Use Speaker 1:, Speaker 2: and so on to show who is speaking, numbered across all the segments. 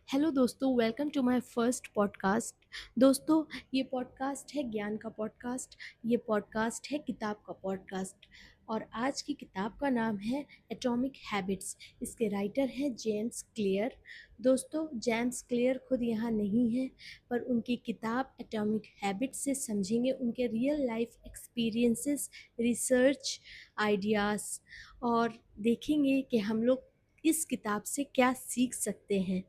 Speaker 1: Hello दोस्तों, welcome to my first podcast. दोस्तों, ये पॉडकास्ट है ज्ञान का पॉडकास्ट। ये पॉडकास्ट है किताब का पॉडकास्ट। और आज की किताब का नाम है एटॉमिक हैबिट्स। इसके राइटर हैं जेम्स क्लियर। दोस्तों, जेम्स क्लियर खुद यहाँ नहीं है, पर उनकी किताब एटॉमिक हैबिट्स से समझेंगे उनके real life experiences, research ideas, और देखेंगे कि हम लोग इस किताब से क्या सीख सकते हैं।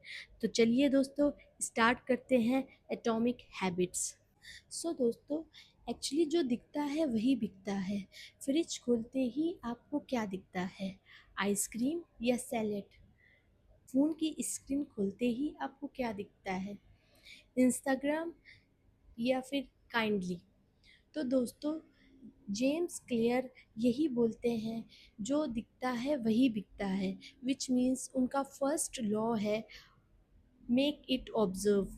Speaker 1: तो चलिए दोस्तों, स्टार्ट करते हैं एटॉमिक हैबिट्स। दोस्तों, एक्चुअली जो दिखता है वही बिकता है। फ्रिज खोलते ही आपको क्या दिखता है? आइसक्रीम या सैलेड? फ़ोन की स्क्रीन खोलते ही आपको क्या दिखता है? इंस्टाग्राम या फिर काइंडली? तो दोस्तों, जेम्स क्लियर यही बोलते हैं, जो दिखता है वही बिकता है। विच मीन्स उनका फर्स्ट लॉ है, make it observe.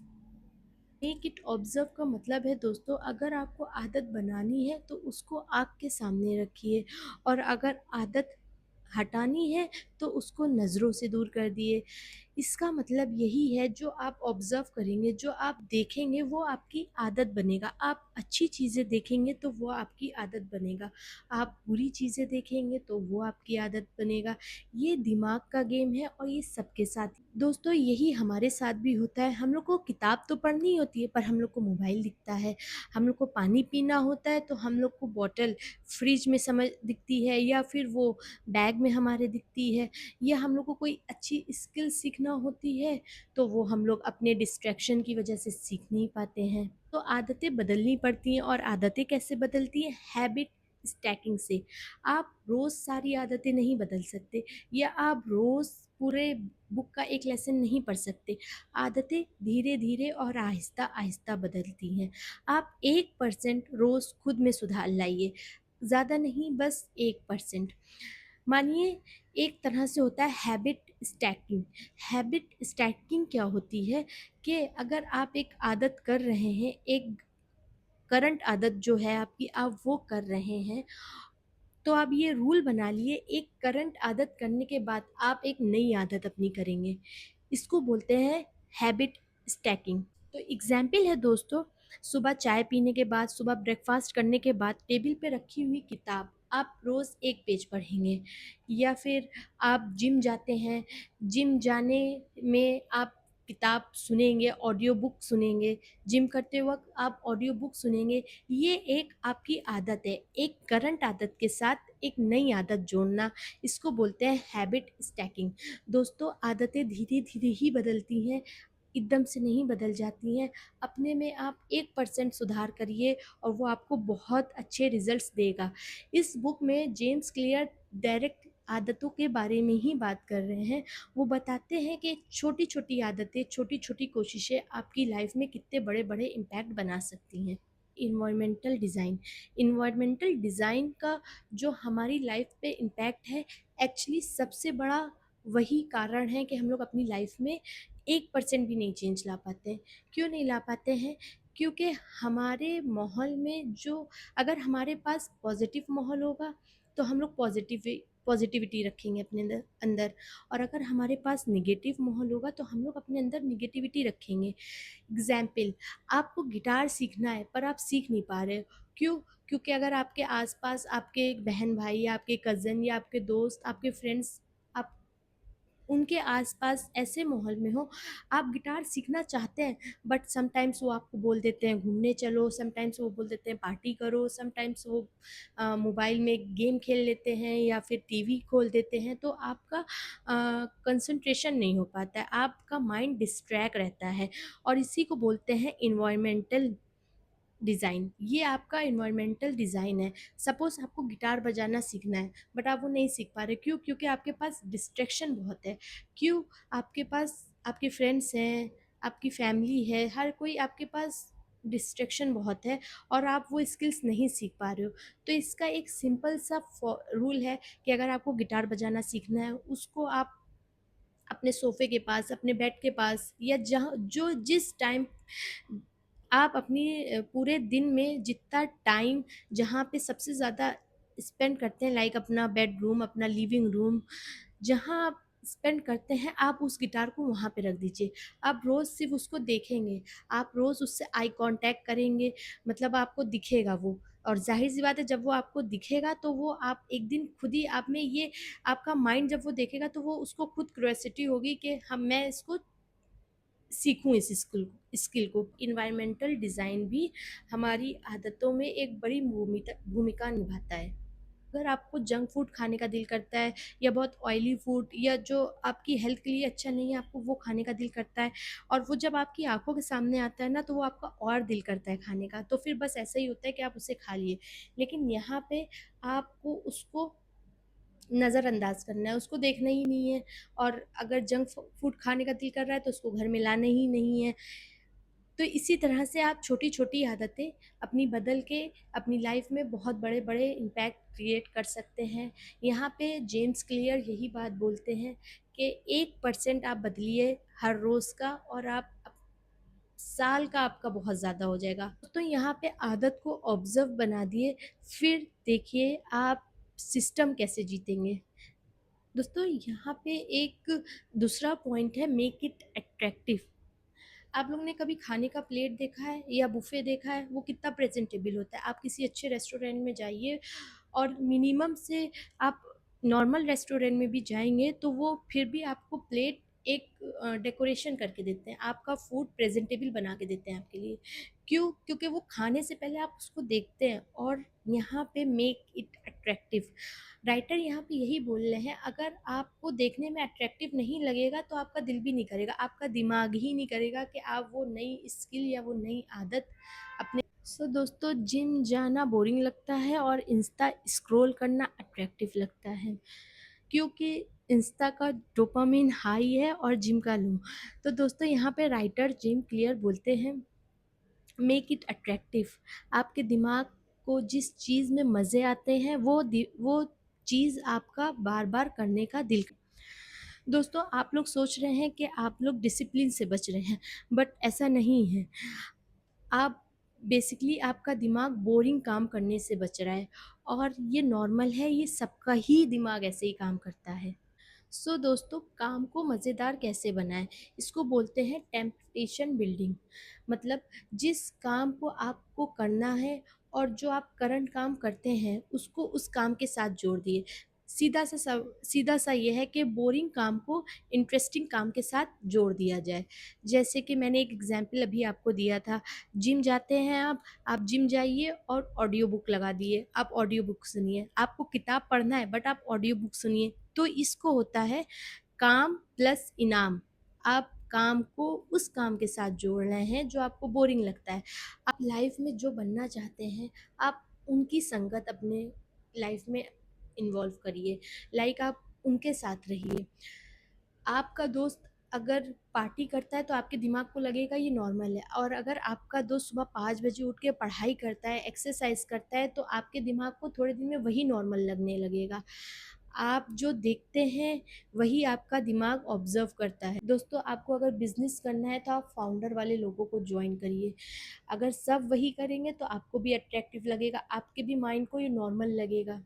Speaker 1: Make it observe का मतलब है दोस्तों, अगर आपको आदत बनानी है तो उसको आँख के सामने रखिए, और अगर आदत हटानी है तो उसको नज़रों से दूर कर दिए। इसका मतलब यही है, जो आप ऑब्ज़र्व करेंगे, जो आप देखेंगे वो आपकी आदत बनेगा। आप अच्छी चीज़ें देखेंगे तो वो आपकी आदत बनेगा। आप बुरी चीज़ें देखेंगे तो वो आपकी आदत बनेगा। ये दिमाग का गेम है और ये सबके साथ। दोस्तों, यही हमारे साथ भी होता है। हम लोग को किताब तो पढ़नी होती है, पर हम लोग को मोबाइल दिखता है। हम लोग को पानी पीना होता है तो हम लोग को बॉटल फ्रिज में समझ दिखती है, या फिर वो बैग में हमारे दिखती है। या हम लोग को कोई अच्छी स्किल सीखना होती है तो वो हम लोग अपने डिस्ट्रैक्शन की वजह से सीख नहीं पाते हैं। तो आदतें बदलनी पड़ती हैं, और आदतें कैसे बदलती हैं? हैबिट स्टैकिंग से। आप रोज़ सारी आदतें नहीं बदल सकते, या आप रोज़ पूरे बुक का एक लेसन नहीं पढ़ सकते। आदतें धीरे धीरे और आहिस्ता आहिस्ता बदलती हैं। आप 1% रोज़ खुद में सुधार लाइए, ज़्यादा नहीं, बस 1%। मानिए, एक तरह से होता है हैबिट स्टैकिंग। हैबिट स्टैकिंग क्या होती है कि अगर आप एक आदत कर रहे हैं, एक करंट आदत जो है आपकी, आप वो कर रहे हैं, तो आप ये रूल बना लिए, एक करंट आदत करने के बाद आप एक नई आदत अपनी करेंगे। इसको बोलते हैं हैबिट स्टैकिंग। तो एग्जाम्पल है दोस्तों, सुबह चाय पीने के बाद, सुबह ब्रेकफास्ट करने के बाद टेबल पे रखी हुई किताब आप रोज़ एक पेज पढ़ेंगे। या फिर आप जिम जाते हैं, जिम जाने में आप किताब सुनेंगे, ऑडियो बुक सुनेंगे। जिम करते वक्त आप ऑडियो बुक सुनेंगे। ये एक आपकी आदत है, एक करंट आदत के साथ एक नई आदत जोड़ना। इसको बोलते हैं हैबिट स्टैकिंग। दोस्तों, आदतें धीरे धीरे ही बदलती हैं, एकदम से नहीं बदल जाती हैं। अपने में आप 1% सुधार करिए और वो आपको बहुत अच्छे रिजल्ट्स देगा। इस बुक में जेम्स क्लियर डायरेक्ट आदतों के बारे में ही बात कर रहे हैं। वो बताते हैं कि छोटी छोटी आदतें, छोटी छोटी कोशिशें आपकी लाइफ में कितने बड़े बड़े इम्पैक्ट बना सकती हैं। इन्वायरमेंटल डिज़ाइन का जो हमारी लाइफ पे इम्पैक्ट है, एक्चुअली सबसे बड़ा वही कारण है कि हम लोग अपनी लाइफ में 1% भी नहीं चेंज ला पाते हैं। क्यों नहीं ला पाते हैं? क्योंकि हमारे माहौल में जो, अगर हमारे पास पॉजिटिव माहौल होगा तो हम लोग पॉजिटिविटी रखेंगे अपने अंदर अंदर। और अगर हमारे पास निगेटिव माहौल होगा तो हम लोग अपने अंदर निगेटिविटी रखेंगे। एग्जाम्पल, आपको गिटार सीखना है पर आप सीख नहीं पा रहे हो। क्यों? क्योंकि अगर आपके आसपास आपके बहन भाई या आपके कज़न या आपके दोस्त, आपके फ्रेंड्स, आप उनके आसपास ऐसे माहौल में हो, आप गिटार सीखना चाहते हैं, बट समटाइम्स वो आपको बोल देते हैं घूमने चलो, समटाइम्स वो बोल देते हैं पार्टी करो, समटाइम्स वो मोबाइल में गेम खेल लेते हैं या फिर टीवी खोल देते हैं, तो आपका कंसंट्रेशन नहीं हो पाता है, आपका माइंड डिस्ट्रैक्ट रहता है। और इसी को बोलते हैं इन्वायरमेंटल डिज़ाइन। ये आपका इन्वायरमेंटल डिज़ाइन है। सपोज़ आपको गिटार बजाना सीखना है, बट आप वो नहीं सीख पा रहे। क्यों? क्योंकि आपके पास डिस्ट्रैक्शन बहुत है। क्यों? आपके पास आपके फ्रेंड्स हैं, आपकी फैमिली है, हर कोई आपके पास डिस्ट्रैक्शन बहुत है, और आप वो स्किल्स नहीं सीख पा रहे हो। तो इसका एक सिंपल सा रूल है कि अगर आपको गिटार बजाना सीखना है, उसको आप अपने सोफ़े के पास, अपने बेड के पास, या जहाँ जो जिस टाइम आप अपनी पूरे दिन में जितना टाइम जहाँ पे सबसे ज़्यादा स्पेंड करते हैं, लाइक अपना बेडरूम, अपना लिविंग रूम, जहाँ आप स्पेंड करते हैं, आप उस गिटार को वहाँ पे रख दीजिए। आप रोज़ सिर्फ़ उसको देखेंगे, आप रोज़ उससे आई कॉन्टैक्ट करेंगे, मतलब आपको दिखेगा वो, और ज़ाहिर-सी बात है जब वो आपको दिखेगा तो वो आप एक दिन खुद ही आप में ये आपका माइंड जब वो देखेगा तो वो उसको खुद क्यूरियोसिटी होगी कि हम मैं इसको सीखूँ इस स्किल को। एनवायरमेंटल डिज़ाइन भी हमारी आदतों में एक बड़ी भूमिका निभाता है। अगर आपको जंक फूड खाने का दिल करता है या बहुत ऑयली फूड या जो आपकी हेल्थ के लिए अच्छा नहीं है, आपको वो खाने का दिल करता है और वो जब आपकी आँखों के सामने आता है ना, तो वो आपका और दिल करता है खाने का। तो फिर बस ऐसा ही होता है कि आप उसे खा लिए। लेकिन यहाँ पे आपको उसको नज़रअंदाज करना है, उसको देखना ही नहीं है, और अगर जंक फूड खाने का दिल कर रहा है तो उसको घर में लाना ही नहीं है। तो इसी तरह से आप छोटी-छोटी आदतें अपनी बदल के अपनी लाइफ में बहुत बड़े-बड़े इम्पैक्ट क्रिएट कर सकते हैं। यहाँ पे जेम्स क्लियर यही बात बोलते हैं कि 1% आप बदलिए हर रोज़ का और आप साल का आपका बहुत ज़्यादा हो जाएगा। तो यहाँ पे आदत को ऑब्ज़र्व बना दिए, फिर देखिए आप सिस्टम कैसे जीतेंगे। दोस्तों यहाँ पे एक दूसरा पॉइंट है, मेक इट अट्रैक्टिव। आप लोग ने कभी खाने का प्लेट देखा है या बुफे देखा है, वो कितना प्रेजेंटेबल होता है। आप किसी अच्छे रेस्टोरेंट में जाइए और मिनिमम से आप नॉर्मल रेस्टोरेंट में भी जाएंगे तो वो फिर भी आपको प्लेट एक डेकोरेशन करके देते हैं, आपका फूड प्रेजेंटेबल बना के देते हैं आपके लिए। क्यों? क्योंकि वो खाने से पहले आप उसको देखते हैं। और यहाँ पे मेक इट अट्रैक्टिव, राइटर यहाँ पे यही बोल रहे हैं, अगर आपको देखने में अट्रैक्टिव नहीं लगेगा तो आपका दिल भी नहीं करेगा, आपका दिमाग ही नहीं करेगा कि आप वो नई स्किल या वो नई आदत अपने। सो दोस्तों, जिम जाना बोरिंग लगता है और इंस्टा स्क्रॉल करना अट्रैक्टिव लगता है, क्योंकि इंस्टा का डोपामिन हाई है और जिम का लो। तो दोस्तों यहाँ पे राइटर जिम क्लियर बोलते हैं, मेक इट अट्रैक्टिव। आपके दिमाग को जिस चीज़ में मज़े आते हैं वो चीज़ आपका बार बार करने का दिल। दोस्तों आप लोग सोच रहे हैं कि आप लोग डिसिप्लिन से बच रहे हैं, बट ऐसा नहीं है। आप बेसिकली आपका दिमाग बोरिंग काम करने से बच रहा है, और ये नॉर्मल है, ये सबका ही दिमाग ऐसे ही काम करता है। सो दोस्तों, काम को मज़ेदार कैसे बनाएं, इसको बोलते हैं टेम्पटेशन बिल्डिंग। मतलब जिस काम को आपको करना है और जो आप करंट काम करते हैं उसको उस काम के साथ जोड़ दिए। सीधा सा ये है कि बोरिंग काम को इंटरेस्टिंग काम के साथ जोड़ दिया जाए। जैसे कि मैंने एक एग्जांपल अभी आपको दिया था, जिम जाते हैं आप जिम जाइए और ऑडियो बुक लगा दिए, आप ऑडियो बुक सुनिए। आपको किताब पढ़ना है बट आप ऑडियो बुक सुनिए। तो इसको होता है काम प्लस इनाम। आप काम को उस काम के साथ जोड़ रहे हैं जो आपको बोरिंग लगता है। आप लाइफ में जो बनना चाहते हैं, आप उनकी संगत अपने लाइफ में इन्वॉल्व करिए। लाइक आप उनके साथ रहिए। आपका दोस्त अगर पार्टी करता है तो आपके दिमाग को लगेगा ये नॉर्मल है, और अगर आपका दोस्त सुबह 5 बजे उठ के पढ़ाई करता है, एक्सरसाइज करता है, तो आपके दिमाग को थोड़े दिन में वही नॉर्मल लगने लगेगा। आप जो देखते हैं वही आपका दिमाग ऑब्जर्व करता है। दोस्तों आपको अगर बिजनेस करना है तो आप फाउंडर वाले लोगों को ज्वाइन करिए। अगर सब वही करेंगे तो आपको भी अट्रैक्टिव लगेगा, आपके भी माइंड को ये नॉर्मल लगेगा।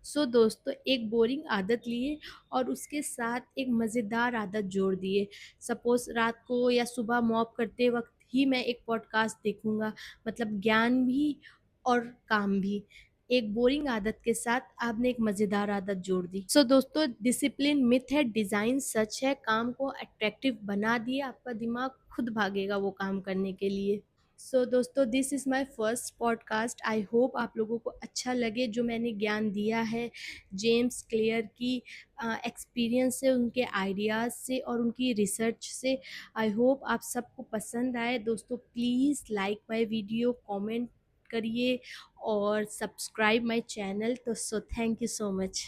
Speaker 1: सो दोस्तों, एक बोरिंग आदत लिए और उसके साथ एक मज़ेदार आदत जोड़ दिए। सपोज़ रात को या सुबह मॉप करते वक़्त ही मैं एक पॉडकास्ट देखूँगा, मतलब ज्ञान भी और काम भी। एक बोरिंग आदत के साथ आपने एक मज़ेदार आदत जोड़ दी। सो दोस्तों, डिसिप्लिन मिथ है, डिज़ाइन सच है। काम को अट्रैक्टिव बना दिए, आपका दिमाग खुद भागेगा वो काम करने के लिए। सो दोस्तों, this is my first podcast. I hope आप लोगों को अच्छा लगे जो मैंने ज्ञान दिया है जेम्स क्लियर की एक्सपीरियंस से, उनके आइडियाज़ से और उनकी रिसर्च से। आई होप आप सबको पसंद आए। दोस्तों please like my video, comment करिए और सब्सक्राइब माय चैनल। तो so thank you so much.